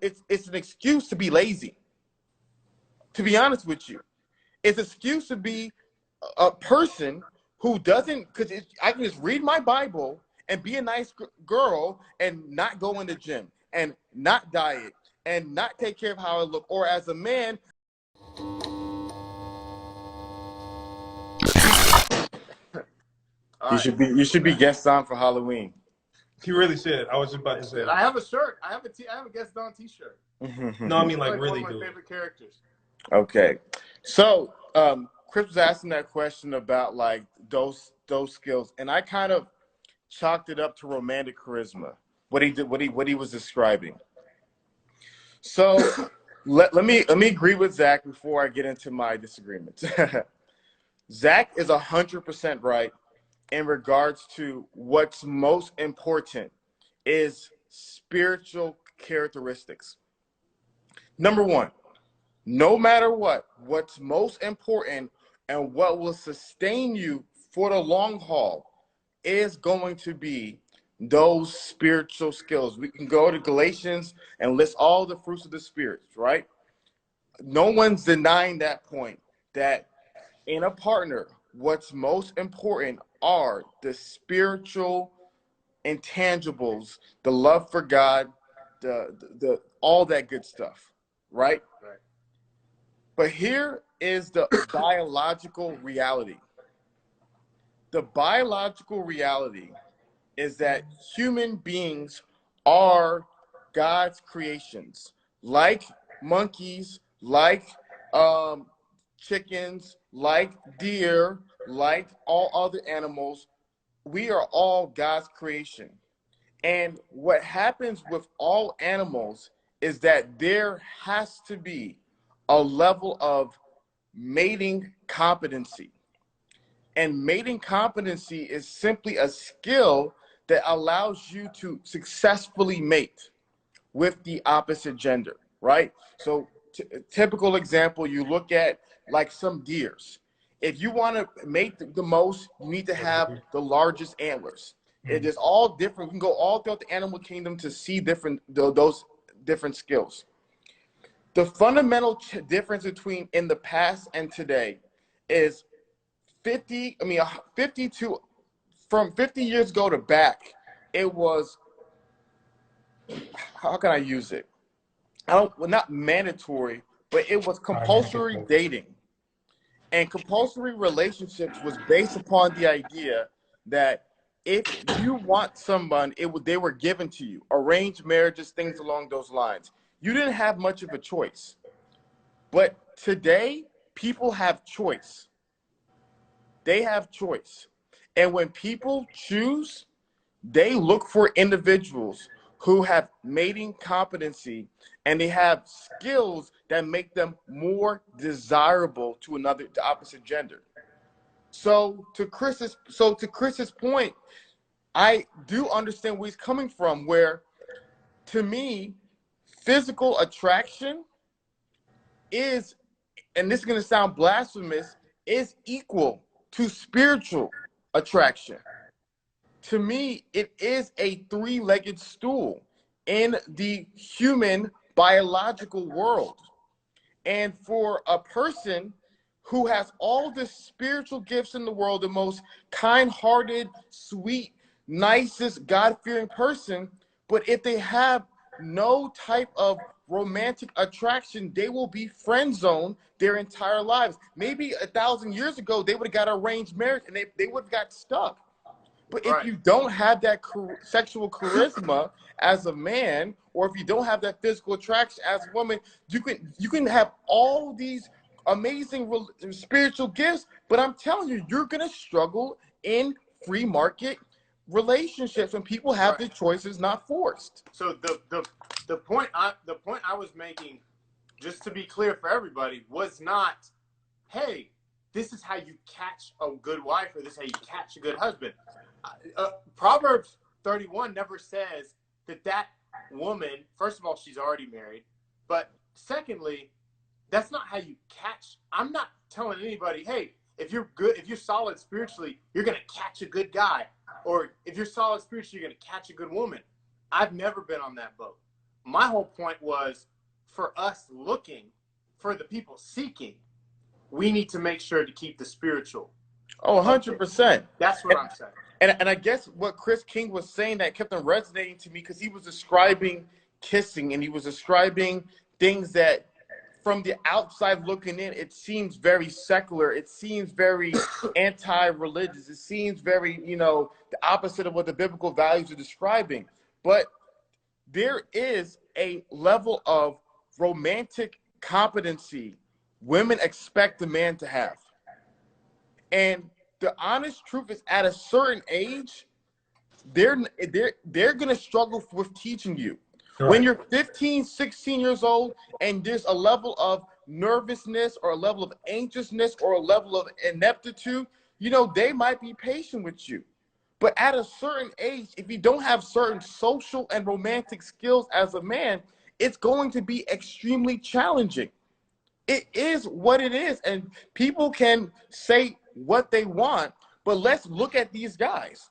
it's an excuse to be lazy. To be honest with you, it's an excuse to be a person who doesn't, because I can just read my Bible and be a nice girl and not go in the gym and not diet and not take care of how I look. Or as a man, you should be guest on for Halloween. He really should. I was just about to say. I have a shirt. I have a guest on T-shirt. No, I mean like really one of my favorite characters. Okay, so Chris was asking that question about like those skills, and I kind of chalked it up to romantic charisma. What he was describing. So let me agree with Zach before I get into my disagreements. Zach is 100% right in regards to what's most important is spiritual characteristics. Number one, no matter what's most important and what will sustain you for the long haul is going to be those spiritual skills. We can go to Galatians and list all the fruits of the Spirit, right? No one's denying that point, that in a partner, what's most important are the spiritual intangibles, the love for God, the all that good stuff, right? Right. But here is the biological reality. The biological reality is that human beings are God's creations, like monkeys, like chickens, like deer, like all other animals. We are all God's creation. And what happens with all animals is that there has to be a level of mating competency. And mating competency is simply a skill that allows you to successfully mate with the opposite gender, right? So typical example, you look at like some deers. If you want to mate the most, you need to have the largest antlers. It is all different. You can go all throughout the animal kingdom to see those different skills. The fundamental difference between in the past and today is 50 years ago to back, it was, how can I use it? Not mandatory, but it was compulsory dating. And compulsory relationships was based upon the idea that if you want someone, they were given to you. Arranged marriages, things along those lines. You didn't have much of a choice. But today, people have choice. They have choice. And when people choose, they look for individuals who have mating competency and they have skills that make them more desirable to the opposite gender. So to Chris's point, I do understand where he's coming from, where to me, physical attraction is, and this is going to sound blasphemous, is equal to spiritual attraction. To me, it is a three-legged stool in the human biological world. And for a person who has all the spiritual gifts in the world, the most kind-hearted, sweet, nicest, God-fearing person, but if they have no type of romantic attraction, they will be friend zoned their entire lives. Maybe 1,000 years ago, they would have got arranged marriage and they would have got stuck. But if you don't have that sexual charisma as a man, or if you don't have that physical attraction as a woman, you can have all these amazing spiritual gifts, but I'm telling you, you're going to struggle in free market relationships when people have the choices not forced. So the point I was making, just to be clear for everybody, was not, hey, this is how you catch a good wife, or this is how you catch a good husband. Proverbs 31 never says that woman, first of all, she's already married, but secondly, that's not how you catch. I'm not telling anybody, hey, if you're good, if you're solid spiritually, you're going to catch a good guy. Or if you're solid spiritually, you're going to catch a good woman. I've never been on that boat. my whole point was, for us looking, for the people seeking, we need to make sure to keep the spiritual. Oh, 100%. That's what I'm saying. And I guess what Chris King was saying that kept on resonating to me, because he was describing kissing, and he was describing things that from the outside looking in, it seems very secular. It seems very anti-religious. It seems very, the opposite of what the biblical values are describing. But there is a level of romantic competency women expect a man to have. And the honest truth is, at a certain age, they're going to struggle with teaching you. Right. When you're 15, 16 years old, and there's a level of nervousness or a level of anxiousness or a level of ineptitude, they might be patient with you. But at a certain age, if you don't have certain social and romantic skills as a man, it's going to be extremely challenging. It is what it is. And people can say what they want, but let's look at these guys.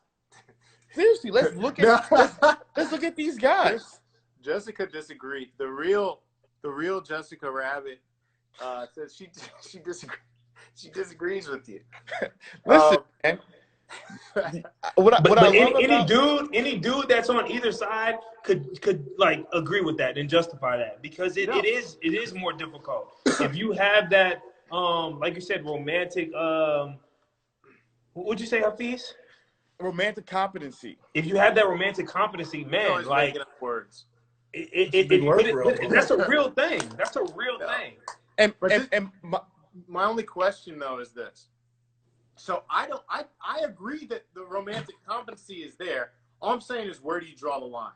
Seriously, let's look at these guys. Jessica disagreed. The real Jessica Rabbit says she disagrees with you. Listen, man. Any dude that's on either side could like agree with that and justify that, because it is more difficult if you have that like you said, romantic what'd you say, Hafeez? Romantic competency. If you have that romantic competency, man, like words. That's a real thing. That's a real thing. And my only question though is this. So I agree that the romantic competency is there. All I'm saying is, where do you draw the line?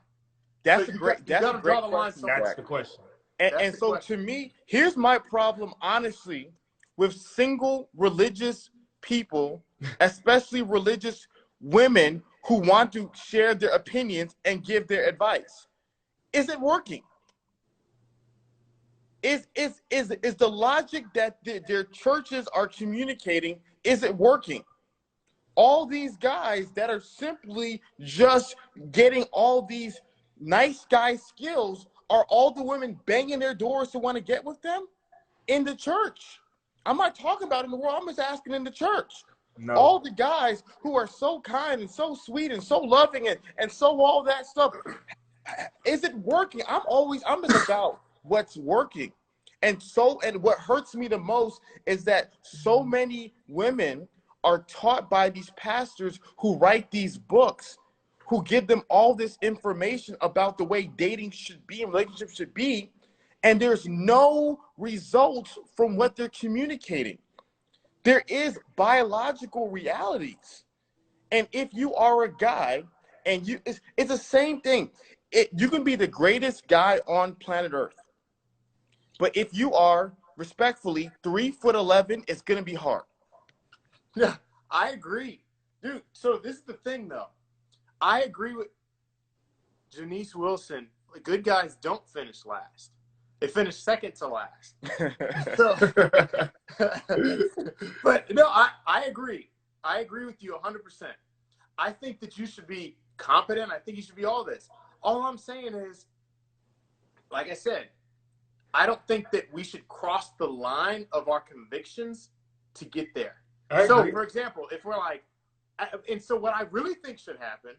That's a great question. That's the question. And so to me, here's my problem, honestly, with single religious people, especially religious women who want to share their opinions and give their advice. Is it working? Is the logic that their churches are communicating, is it working? All these guys that are simply just getting all these nice guy skills, are all the women banging their doors to want to get with them in the church? I'm not talking about in the world. I'm just asking in the church. No. All the guys who are so kind and so sweet and so loving and so all that stuff, is it working? I'm just about what's working. And what hurts me the most is that so many women are taught by these pastors who write these books, who give them all this information about the way dating should be and relationships should be, and there's no results from what they're communicating. There is biological realities. And if you are a guy, and it's the same thing. You can be the greatest guy on planet Earth. But if you are, respectfully, 3'11", it's going to be hard. Yeah, I agree. Dude, so this is the thing, though. I agree with Janice Wilson. Good guys don't finish last. They finish second to last. But no, I agree. I agree with you 100%. I think that you should be competent. I think you should be all this. All I'm saying is, like I said, I don't think that we should cross the line of our convictions to get there. So, for example, if we're like, and so what I really think should happen,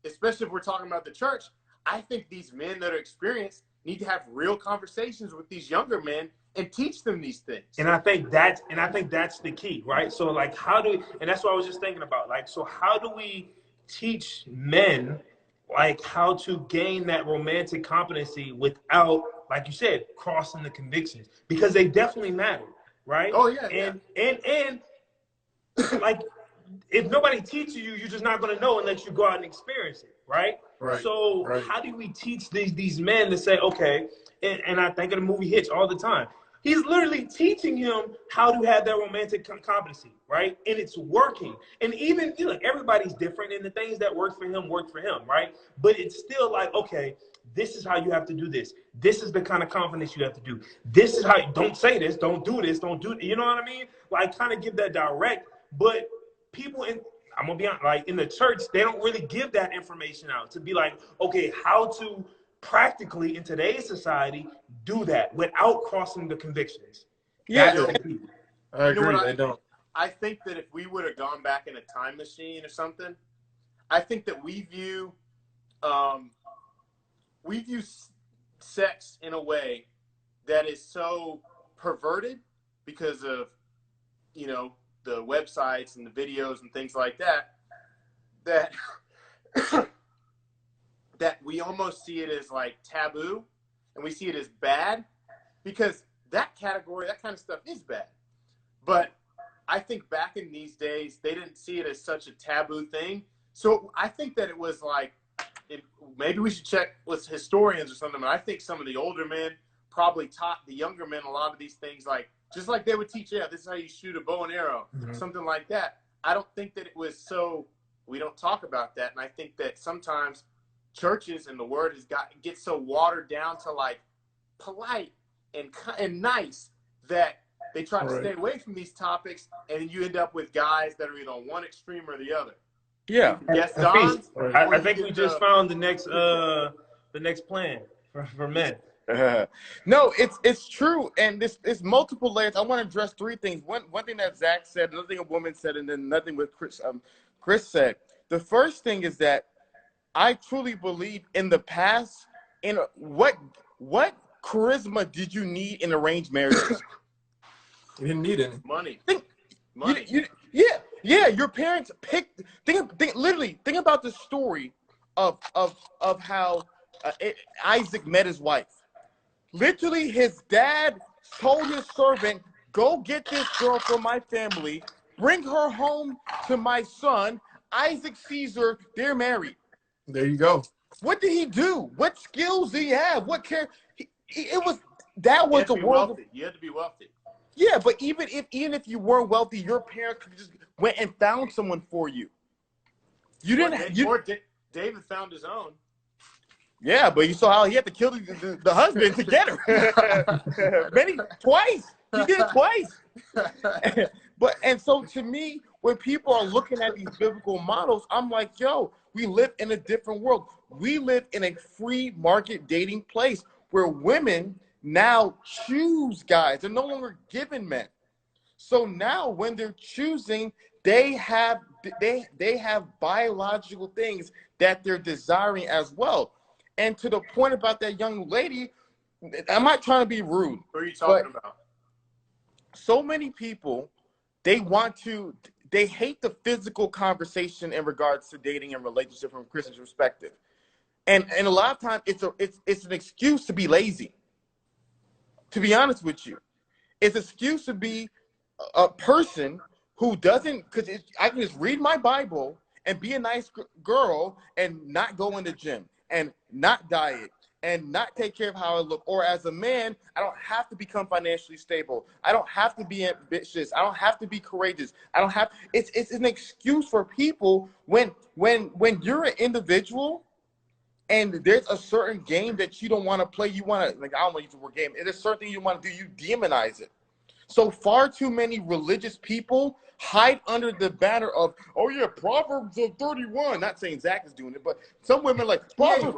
especially if we're talking about the church, I think these men that are experienced need to have real conversations with these younger men and teach them these things. And I think that's the key, right? So like, and that's what I was just thinking about. Like, so how do we teach men like how to gain that romantic competency without, like you said, crossing the convictions? Because they definitely matter, right? Oh yeah. And like, if nobody teaches you, you're just not going to know unless you go out and experience it, right? So how do we teach these men to say, okay, and I think of the movie Hitch all the time. He's literally teaching him how to have that romantic competency, right? And it's working. And even, everybody's different, and the things that work for him, right? But it's still like, okay, this is how you have to do this. This is the kind of confidence you have to do. This is how don't say this, don't do this, don't do, you know what I mean? Like, kind of give that direct, but people I'm gonna be honest, like in the church, they don't really give that information out to be like, okay, how to practically in today's society do that without crossing the convictions. Yeah, That's the key. I agree. What They don't. I think that if we would have gone back in a time machine or something, I think that we view sex in a way that is so perverted because of, you know, the websites and the videos and things like that, that that we almost see it as like taboo, and we see it as bad, because that category, that kind of stuff is bad. But I think back in these days, they didn't see it as such a taboo thing. So I think that it was like, maybe we should check with historians or something, but I think some of the older men probably taught the younger men a lot of these things, like, just like they would teach, yeah, this is how you shoot a bow and arrow, something like that. I don't think that it was so, we don't talk about that. And I think that sometimes churches and the word gets so watered down to like polite and nice that they try to stay away from these topics, and you end up with guys that are either on one extreme or the other. yeah. Yes, Don. I think we just found the next plan for men. No, it's true, and it's multiple layers. I want to address three things. One thing that Zach said, another thing a woman said, and then nothing what Chris said. The first thing is that I truly believe in the past, in what charisma did you need in arranged marriages? You didn't need any. Money. Money. Yeah. Your parents picked. Literally, think about the story of how Isaac met his wife. Literally, his dad told his servant, "Go get this girl from my family, bring her home to my son." Isaac sees her. They're married. There you go. What did he do? What skills did he have? What care? That was the world. You had to be wealthy. Yeah, but even if you weren't wealthy, your parents could just went and found someone for you. You didn't. David found his own. Yeah, but you saw how he had to kill the husband to get her. Twice. He did it twice. And so to me, when people are looking at these biblical models, I'm like, yo, we live in a different world. We live in a free market dating place where women now choose guys. They're no longer given men. So now when they're choosing, they have biological things that they're desiring as well. And to the point about that young lady, I'm not trying to be rude. What are you talking about? So many people, they hate the physical conversation in regards to dating and relationship from a Christian perspective. And a lot of times it's an excuse to be lazy. To be honest with you, it's an excuse to be a person who doesn't, because I can just read my Bible and be a nice girl and not go in the gym and not diet and not take care of how I look. Or as a man, I don't have to become financially stable. I don't have to be ambitious. I don't have to be courageous. It's an excuse for people when you're an individual and there's a certain game that you don't want to play. You want to, like, I don't want to use the word game. There's a certain thing you want to do. You demonize it. So far too many religious people hide under the banner of, oh yeah, Proverbs 31. Not saying Zach is doing it, but some women like, Proverbs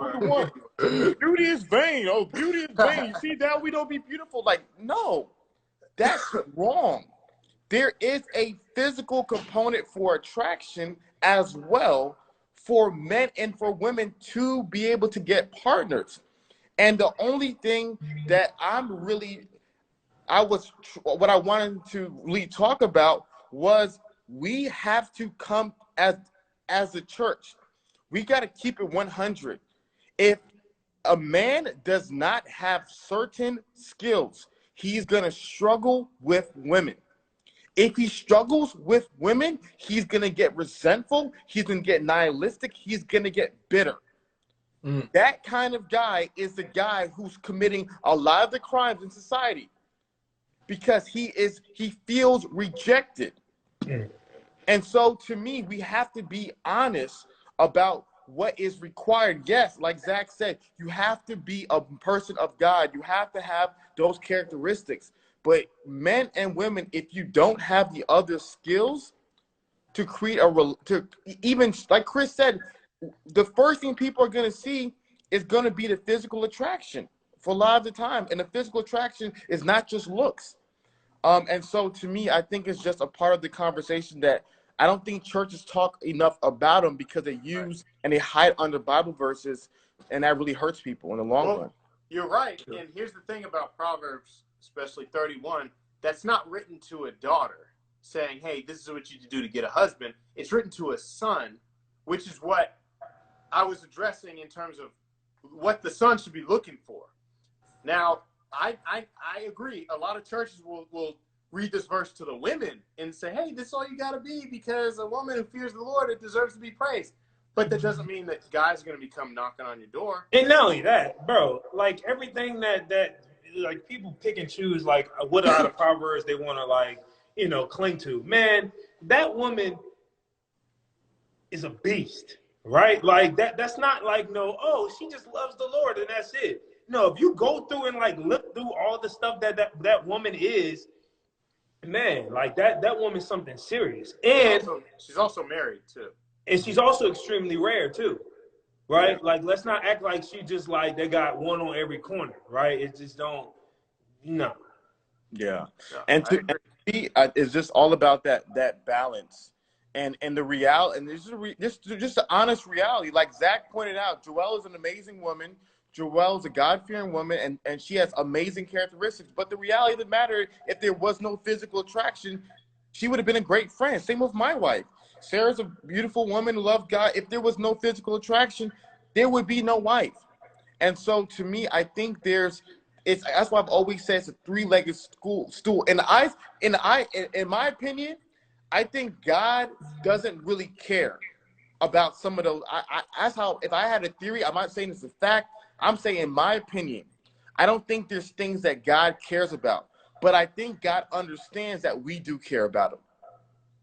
31. Beauty is vain. Oh, beauty is vain. You see that? We don't be beautiful. Like, no, that's wrong. There is a physical component for attraction as well for men and for women to be able to get partners. And the only thing that what I wanted to really talk about was we have to come as a church. We got to keep it 100. If a man does not have certain skills, he's going to struggle with women. If he struggles with women, he's going to get resentful. He's going to get nihilistic. He's going to get bitter. That kind of guy is the guy who's committing a lot of the crimes in society because he feels rejected. And so to me, we have to be honest about what is required. Yes, like Zach said, you have to be a person of God. You have to have those characteristics. But men and women, if you don't have the other skills to create even like Chris said, the first thing people are going to see is going to be the physical attraction for a lot of the time. And the physical attraction is not just looks. And so to me, I think it's just a part of the conversation that I don't think churches talk enough about them because they use and they hide under Bible verses, and that really hurts people in the long run. You're right. And here's the thing about Proverbs, especially 31, that's not written to a daughter saying, hey, this is what you do to get a husband. It's written to a son, which is what I was addressing in terms of what the son should be looking for. Now, I agree. A lot of churches will read this verse to the women and say, hey, this is all you got to be because a woman who fears the Lord, it deserves to be praised. But that doesn't mean that guys are going to become knocking on your door. And not only that, bro, like everything that like people pick and choose, like what are the Proverbs they want to like, you know, cling to. Man, that woman is a beast, right? Like that's not like, no, oh, she just loves the Lord and that's it. No, if you go through and like look through all the stuff that woman is, man, like that woman's something serious. And she's also married too. And she's also extremely rare too, right? Yeah. Like, let's not act like she just like they got one on every corner, right? It just don't, no. Yeah, and to me, it's just all about that balance, and the reality, and this is just the honest reality. Like Zach pointed out, Joelle is an amazing woman. Joelle is a God-fearing woman, and she has amazing characteristics. But the reality of the matter, if there was no physical attraction, she would have been a great friend. Same with my wife. Sarah's a beautiful woman who loves God. If there was no physical attraction, there would be no wife. And so to me, I think that's why I've always said it's a three-legged stool. In my opinion, I think God doesn't really care about some of those. If I had a theory, I'm not saying it's a fact. I'm saying, in my opinion, I don't think there's things that God cares about. But I think God understands that we do care about him.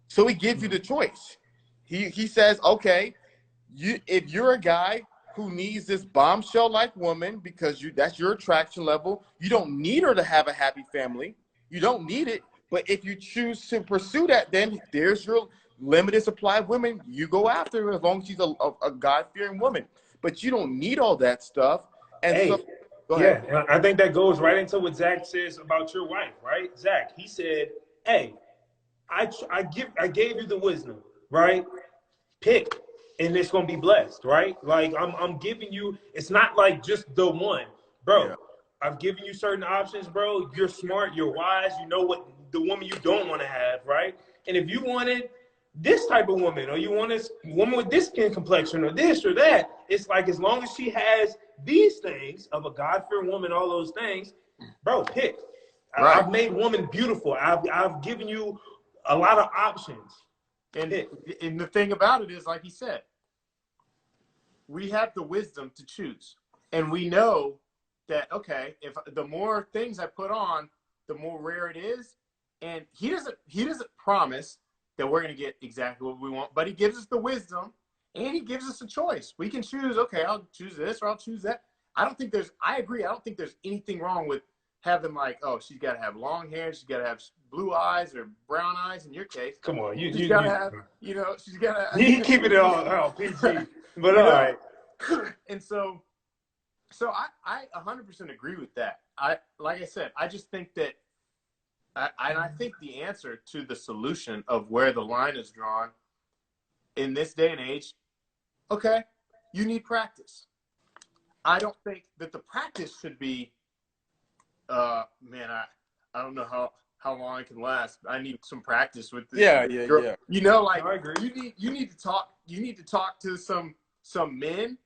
So he gives you the choice. He says, okay, if you're a guy who needs this bombshell-like woman because that's your attraction level, you don't need her to have a happy family. You don't need it. But if you choose to pursue that, then there's your limited supply of women. You go after her as long as she's a God-fearing woman. But you don't need all that stuff. And go ahead. Yeah, I think that goes right into what Zach says about your wife, right? Zach, he said, hey, I gave you the wisdom, right? Pick, and it's gonna be blessed, right? Like I'm giving you. It's not like just the one, bro. Yeah. I've given you certain options, bro. You're smart, you're wise. You know what the woman you don't want to have, right? And if you wanted this type of woman, or you want this woman with this skin complexion, or this or that, it's like as long as she has these things of a God-fearing woman, all those things, bro, pick. Right. I've made woman beautiful. I've given you a lot of options. And the thing about it is, like he said, we have the wisdom to choose. And we know that, okay, if the more things I put on, the more rare it is. And he doesn't promise that we're going to get exactly what we want, but he gives us the wisdom and he gives us a choice. We can choose, okay, I'll choose this or I'll choose that. I agree. I don't think there's anything wrong with having like, oh, she's got to have long hair. She's got to have blue eyes or brown eyes in your case. Come on. She's got to have, she's got to. You keep it all PG. But all right. And so I 100% agree with that. Like I said, I just think that, I think the answer to the solution of where the line is drawn in this day and age, okay, you need practice. I don't think that the practice should be, man, I don't know how long it can last. I need some practice with this. Yeah. You know, like you need to talk to some men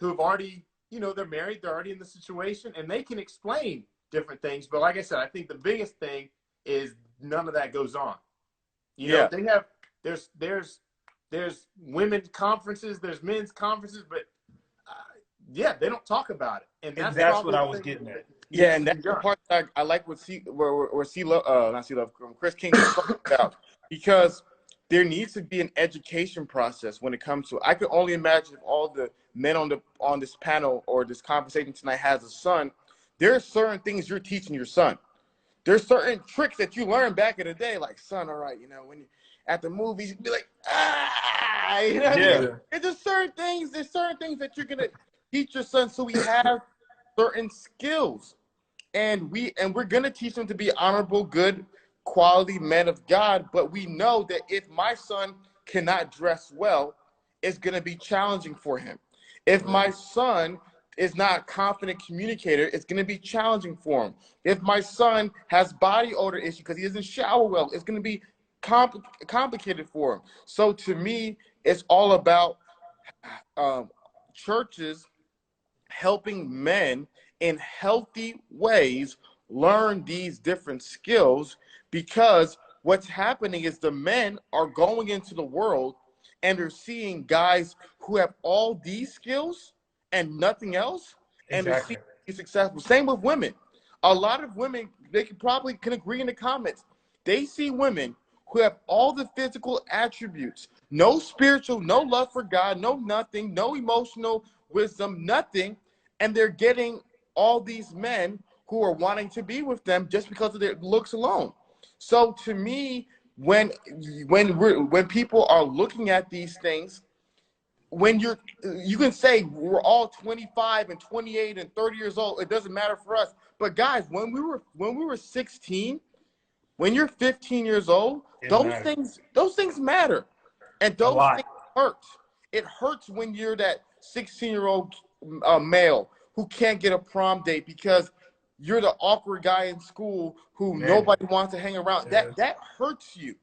who have already, they're married, they're already in the situation, and they can explain different things. But like I said, I think the biggest thing is none of that goes on. You know, they have there's women's conferences, there's men's conferences, but they don't talk about it, and that's what I was getting at. Yeah, and that's the part that I like what Chris King is talking about, because there needs to be an education process when it comes to. I can only imagine if all the men on this panel or this conversation tonight has a son. There are certain things you're teaching your son. There's certain tricks that you learned back in the day, like, son, all right, when you at the movies, you'd be like, There's just certain things. There's certain things that you're gonna. teach your son so he has certain skills. And we're gonna teach them to be honorable, good, quality men of God. But we know that if my son cannot dress well, it's gonna be challenging for him. If my son is not a confident communicator, it's gonna be challenging for him. If my son has body odor issues because he doesn't shower well, it's gonna be complicated for him. So to me, it's all about churches helping men in healthy ways learn these different skills, because what's happening is the men are going into the world and they're seeing guys who have all these skills and nothing else, and they're seeing be successful. Same with women. A lot of women, they can agree in the comments, they see women who have all the physical attributes, no spiritual, no love for God, no nothing, no emotional wisdom, nothing, and they're getting all these men who are wanting to be with them just because of their looks alone. So to me, when people are looking at these things, when you can say we're all 25 and 28 and 30 years old, it doesn't matter for us. But guys, when we were 16, when you're 15 years old, those things matter. And those things hurt. It hurts when you're that 16-year-old male who can't get a prom date because you're the awkward guy in school who nobody wants to hang around. That hurts you.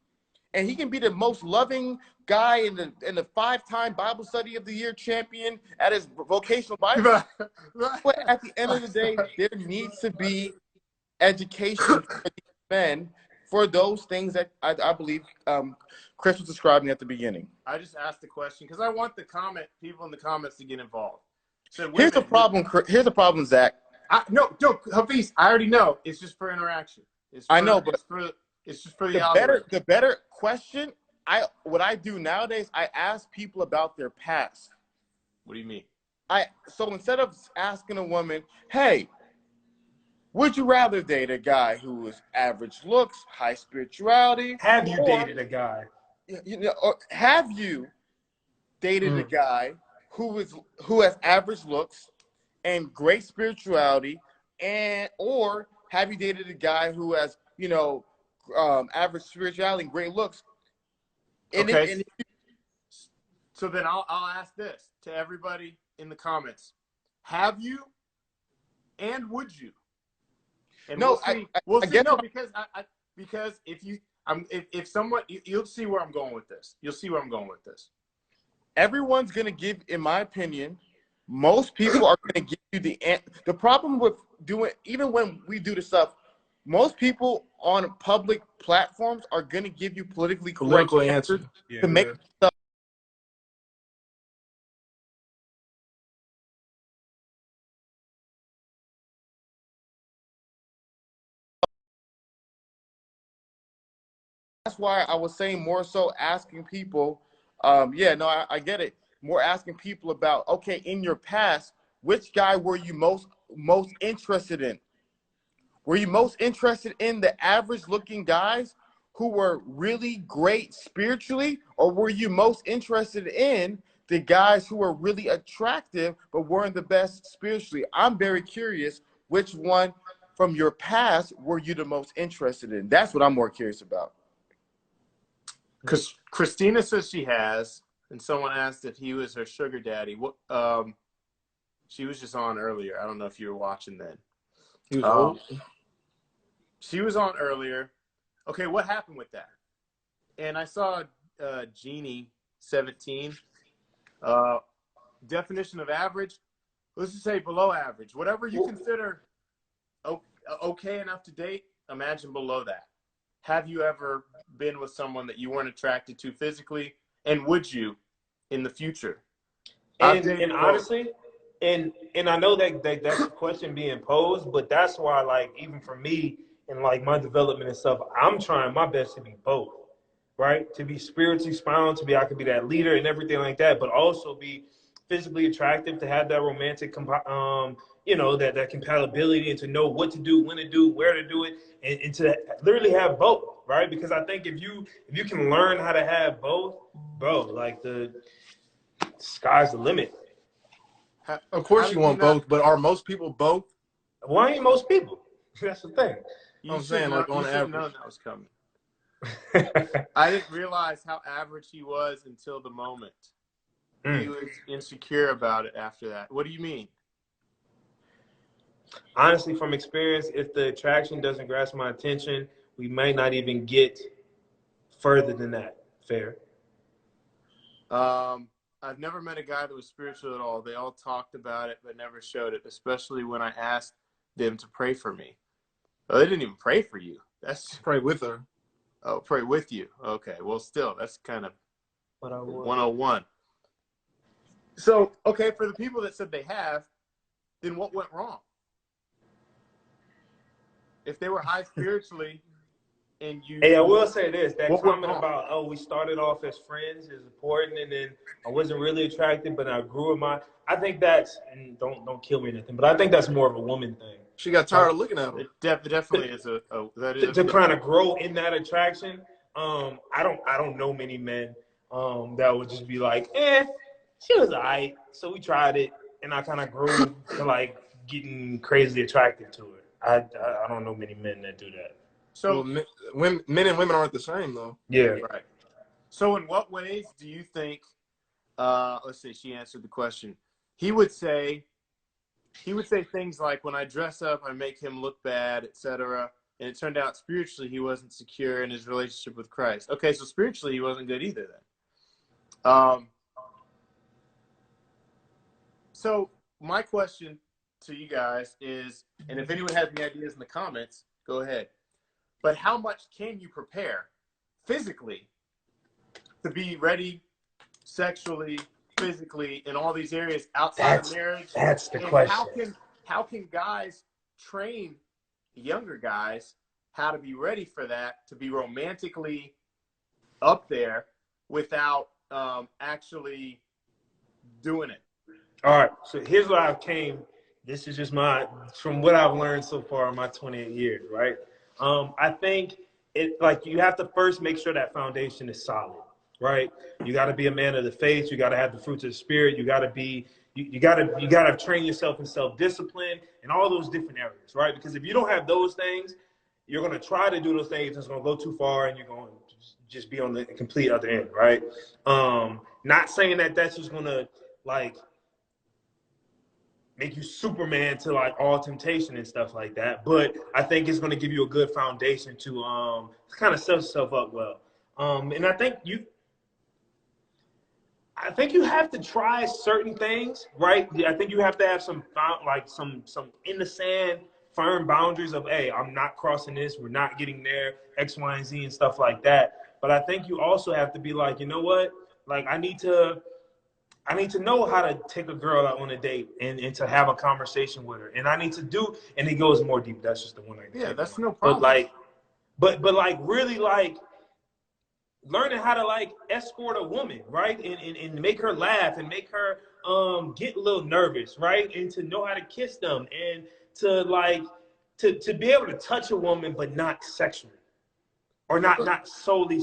And he can be the most loving guy in the 5-time Bible study of the year champion at his vocational Bible. But at the end of the day, there needs to be education for these men for those things that I believe Chris was describing at the beginning. I just asked the question because I want people in the comments to get involved. So here's the problem, Zach. No, Hafeez, I already know. It's just for interaction. It's just for the better question. What I do nowadays, I ask people about their past. What do you mean? So instead of asking a woman, hey, would you rather date a guy who is average looks, high spirituality? Have you dated a guy? Or have you dated a guy who has average looks and great spirituality, or have you dated a guy who has average spirituality and great looks? So then I'll ask this to everybody in the comments: have you, and would you? And no, we'll see. No, because if someone, you'll see where I'm going with this. You'll see where I'm going with this. Everyone's gonna give, in my opinion, most people are gonna give you the problem with doing, even when we do the stuff, most people on public platforms are gonna give you politically correct answers to make stuff. That's why I was saying more so asking people, I get it. More asking people about, okay, in your past, which guy were you most interested in? Were you most interested in the average looking guys who were really great spiritually, or were you most interested in the guys who were really attractive but weren't the best spiritually? I'm very curious which one from your past were you the most interested in? That's what I'm more curious about. Because Christina says she has, and someone asked if he was her sugar daddy. She was just on earlier. I don't know if you were watching then. He was old. She was on earlier. Okay, what happened with that? And I saw Jeannie 17. Definition of average. Let's just say below average. Whatever you consider okay enough to date, imagine below that. Have you ever been with someone that you weren't attracted to physically, and would you in the future? And honestly, and I know that's a question being posed, but that's why, like, even for me and like my development and stuff, I'm trying my best to be both, right? To be spiritually sound, I could be that leader and everything like that, but also be physically attractive, to have that romantic, that compatibility, and to know what to do, when to do, where to do it, and to literally have both, right? Because I think if you can learn how to have both, bro, like the sky's the limit. Of course you want both, but are most people both? Why ain't most people? That's the thing. I'm saying, like, on average. Known that was coming. I didn't realize how average he was until the moment. He was insecure about it after that. What do you mean? Honestly, from experience, if the attraction doesn't grasp my attention, we might not even get further than that. Fair. I've never met a guy that was spiritual at all. They all talked about it, but never showed it, especially when I asked them to pray for me. Oh, they didn't even pray for you. That's pray with her. Oh, pray with you. Okay. Well, still, that's kind of 101. So, okay, for the people that said they have, then what went wrong? If they were high spiritually and you... Hey, I will say this. That comment about, oh, we started off as friends is important, and then I wasn't really attracted, but I grew in my... I think that's... And don't kill me or anything, but I think that's more of a woman thing. She got tired of looking at him. It definitely is to kind of grow in that attraction. I don't know many men that would just be like, she was alright. So we tried it, and I kind of grew to like getting crazy attracted to her. I don't know many men that do that. So men and women aren't the same, though. Yeah, right. So in what ways do you think? Let's see. She answered the question. He would say things like, when I dress up, I make him look bad, etc. And it turned out spiritually he wasn't secure in his relationship with Christ. Okay, so spiritually he wasn't good either then. So my question to you guys is, and if anyone has any ideas in the comments, go ahead. But how much can you prepare physically to be ready sexually, physically, in all these areas outside of marriage? That's the question. How can guys train younger guys how to be ready for that, to be romantically up there without actually doing it? All right, so here's what I've came. This is just from what I've learned so far in my 28 years, right? I think you have to first make sure that foundation is solid, right? You got to be a man of the faith. You got to have the fruits of the spirit. You got to train yourself in self-discipline and all those different areas, right? Because if you don't have those things, you're going to try to do those things. It's going to go too far, and you're going to just be on the complete other end, right? Not saying that that's just going to make you Superman to all temptation and stuff like that. But I think it's going to give you a good foundation to kind of set yourself up well. And I think you have to try certain things, right? I think you have to have some in the sand, firm boundaries of, hey, I'm not crossing this. We're not getting there, X, Y, and Z and stuff like that. But I think you also have to be like, you know what? I need to know how to take a girl out on a date and to have a conversation with her. And I need to do, and it goes more deep. That's just the one I can. Yeah, that's no problem. But really learning how to escort a woman, right? And make her laugh and make her get a little nervous, right? And to know how to kiss them and to be able to touch a woman, but not sexually. Or not solely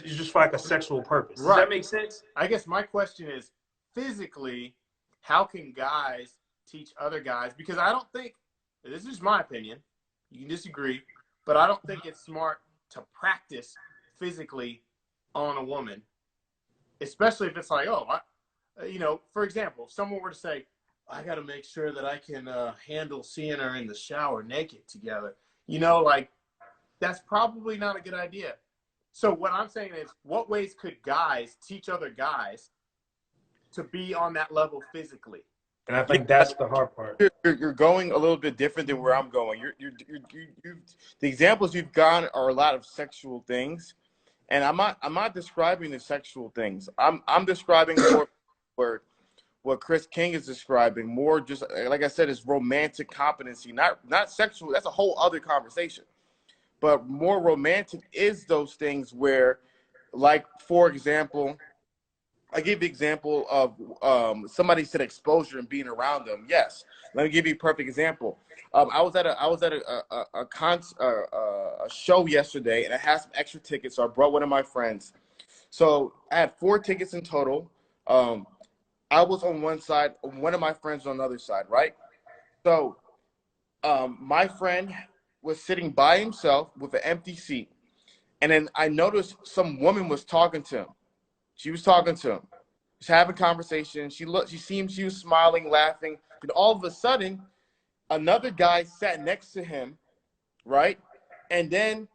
just for a sexual purpose. Does that make sense? I guess my question is, physically, how can guys teach other guys? Because I don't think, this is my opinion, you can disagree, but I don't think it's smart to practice physically on a woman, especially if it's for example, if someone were to say, I got to make sure that I can handle seeing her in the shower naked together, that's probably not a good idea. So what I'm saying is, what ways could guys teach other guys to be on that level physically? And I think that's the hard part. You're going a little bit different than where I'm going. The examples you've gone are a lot of sexual things, and I'm not describing the sexual things. I'm describing more what Chris King is describing, more just like I said, is romantic competency, not sexual. That's a whole other conversation. But more romantic is those things where, for example, I give the example of somebody said exposure and being around them. Yes, let me give you a perfect example. I was at a show yesterday, and I had some extra tickets, so I brought one of my friends. So I had 4 tickets in total. I was on one side, one of my friends on the other side, right? So my friend was sitting by himself with an empty seat. And then I noticed some woman was talking to him. She was talking to him. She's having conversation. She was smiling, laughing. And all of a sudden, another guy sat next to him, right? And then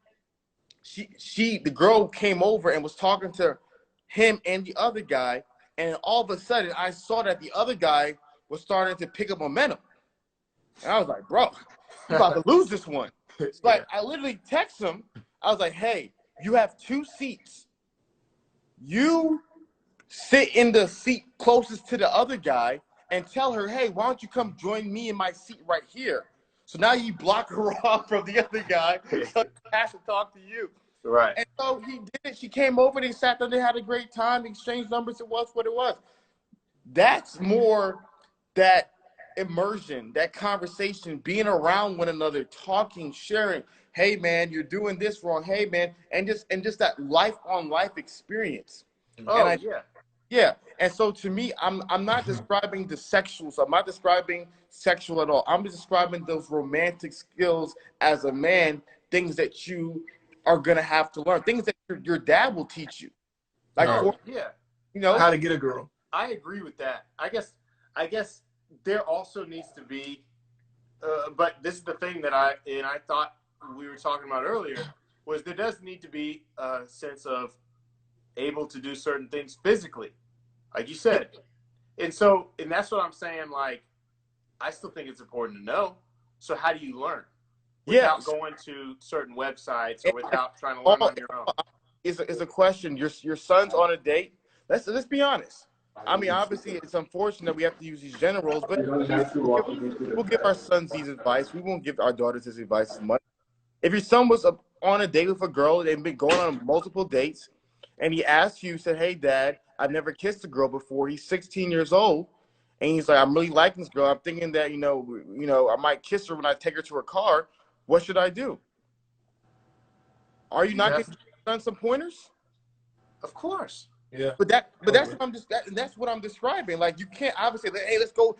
the girl came over and was talking to him and the other guy. And all of a sudden, I saw that the other guy was starting to pick up momentum. And I was like, bro, you're about to lose this one. It's like, I literally text him. I was like, hey, you have 2 seats. You sit in the seat closest to the other guy and tell her, hey, why don't you come join me in my seat right here? So now you block her off from the other guy so he has to talk to you. Right. And so he did it. She came over, they sat there, they had a great time, exchanged numbers. It was what it was. That's more that immersion, that conversation, being around one another, talking, sharing. Hey man, you're doing this wrong. Hey man, and just that life on life experience. Oh, yeah. And so to me, I'm not describing the sexuals. I'm not describing sexual at all. I'm just describing those romantic skills as a man, things that you are gonna have to learn, things that your dad will teach you. Like you know, how to get a girl. I agree with that. I guess there also needs to be, but this is the thing that I thought we were talking about earlier, was there does need to be a sense of able to do certain things physically, like you said. And that's what I'm saying. Like, I still think it's important to know. So how do you learn without going to certain websites or without trying to learn on your own? Is a question. Your son's on a date. Let's be honest. I mean, obviously, it's unfortunate that we have to use these generals, but we'll give our sons these advice. We won't give our daughters this advice as much. If your son was on a date with a girl, they've been going on multiple dates, and he asked you, said, hey, Dad, I've never kissed a girl before. He's 16 years old, and he's like, I'm really liking this girl. I'm thinking that, you know, I might kiss her when I take her to her car. What should I do? Are you not giving your son some pointers? Of course. Yeah. But that's what I'm describing. Like, you can't obviously, hey, let's go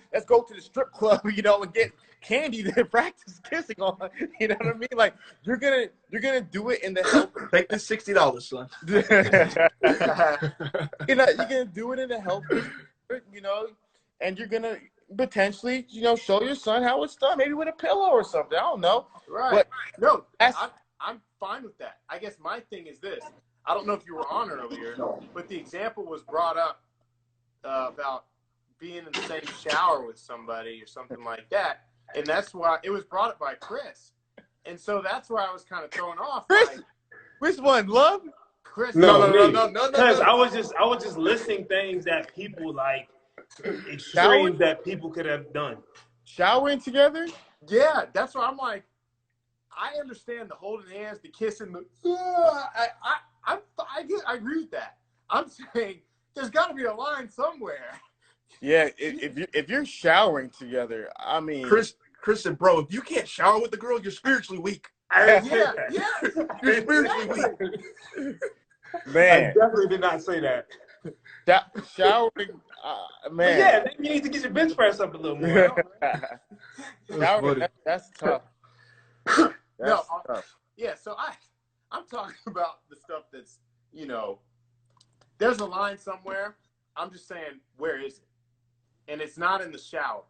to the strip club, you know, and get candy to practice kissing on. You know what I mean? Like, you're gonna do it in the health. Take this $60, son. You know, you're gonna do it in the health, you know, and you're gonna potentially, you know, show your son how it's done, maybe with a pillow or something. I don't know. Right. But no, I'm fine with that. I guess my thing is this. I don't know if you were on earlier, but the example was brought up about being in the same shower with somebody or something like that. And that's why it was brought up by Chris. And so that's why I was kind of thrown off. Chris, like, which one? Love? Chris. No. Because I was just listing things that people like, extremes that people could have done. Showering together? Yeah, that's why I'm like, I understand the holding hands, the kissing, I agree with that. I'm saying there's got to be a line somewhere. Yeah, if you're showering together, I mean, Chris said, bro, if you can't shower with the girl, you're spiritually weak. Yeah. You're spiritually weak. Man, I definitely did not say that. Showering, man. But yeah, then you need to get your bench press up a little more. Showering, that's tough. That's tough. Yeah, so I'm talking about the stuff that's, you know, there's a line somewhere. I'm just saying, where is it? And it's not in the shower.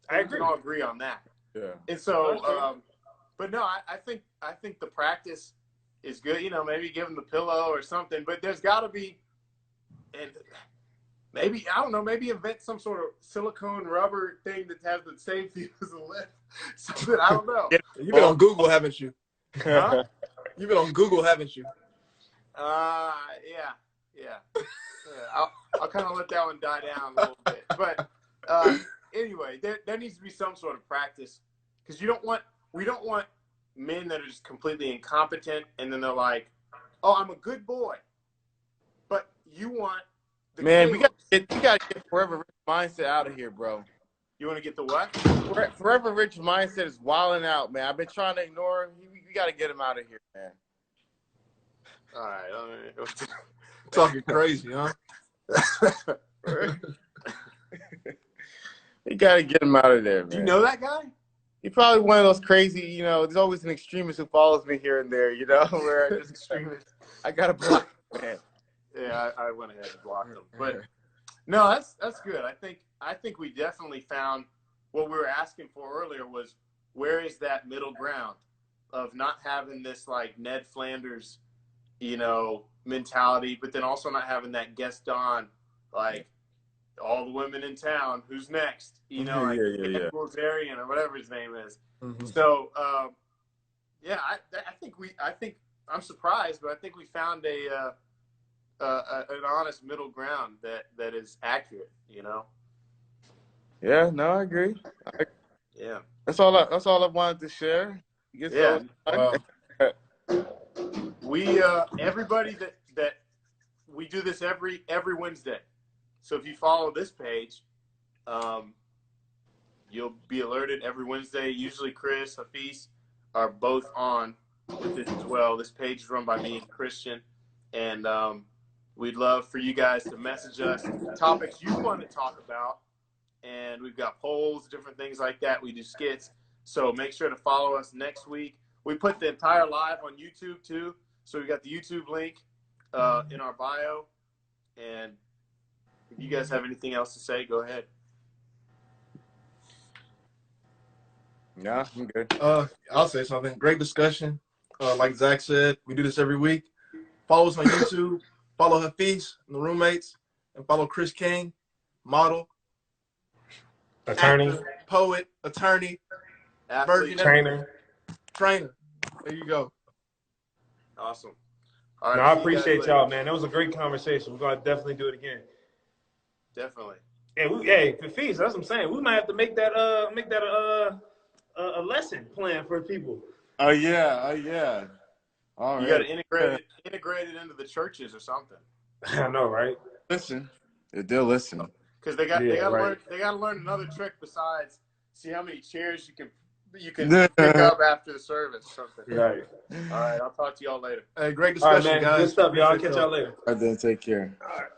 I agree. We can all agree on that. Yeah. And so, but no, I think the practice is good. You know, maybe give them the pillow or something. But there's got to be, and maybe, I don't know, maybe invent some sort of silicone rubber thing that has the same feel as a lip. Something, I don't know. You've been on Google, haven't you? Huh? You've been on Google, haven't you? Yeah. I'll kind of let that one die down a little bit. But anyway, there needs to be some sort of practice, because we don't want men that are just completely incompetent, and then they're like, oh, I'm a good boy. But you want the man, we gotta get Forever Rich mindset out of here, bro. You want to get the what? Forever Rich mindset is wilding out, man. I've been trying to ignore him. We got to get him out of here, man. All right. Talking crazy, huh? You gotta get him out of there, man. Do you know that guy? He's probably one of those crazy, you know, there's always an extremist who follows me here and there, you know, where I'm just extremist. I gotta block him, man. Yeah, I went ahead and blocked him. But no, that's good. I think we definitely found what we were asking for earlier was where is that middle ground of not having this like Ned Flanders, you know, mentality, but then also not having that Gaston, like all the women in town, who's next? You know, like Rosarian or whatever his name is. Mm-hmm. So, yeah, I think I'm surprised, but I think we found an honest middle ground that is accurate. You know. Yeah. No, I agree. Yeah. That's all I wanted to share. Yeah. We everybody that we do this every Wednesday. So if you follow this page, you'll be alerted every Wednesday. Usually Chris, Hafeez are both on with this as well. This page is run by me and Christian. And we'd love for you guys to message us topics you want to talk about. And we've got polls, different things like that. We do skits. So make sure to follow us next week. We put the entire live on YouTube too. So we got the YouTube link in our bio. And if you guys have anything else to say, go ahead. Yeah, I'm good. I'll say something. Great discussion. Like Zach said, we do this every week. Follow us on YouTube. Follow Hafeez and the roommates. And follow Chris King, model, attorney, actor, poet, attorney, athlete, trainer. There you go. Awesome. All right, I appreciate y'all, man. That was a great conversation. We're gonna definitely do it again. Definitely. Hey, Hafeez, that's what I'm saying. We might have to make that a lesson plan for people. Oh yeah. All right. You got to integrate it into the churches or something. I know, right? Listen, they'll listen. Because they got to learn another trick besides see how many chairs you can pick up after the service or something. Right. All right. I'll talk to y'all later. Hey, great discussion, all right, man. guys. Good stuff, y'all. I'll catch y'all later. All right, then. Take care. All right.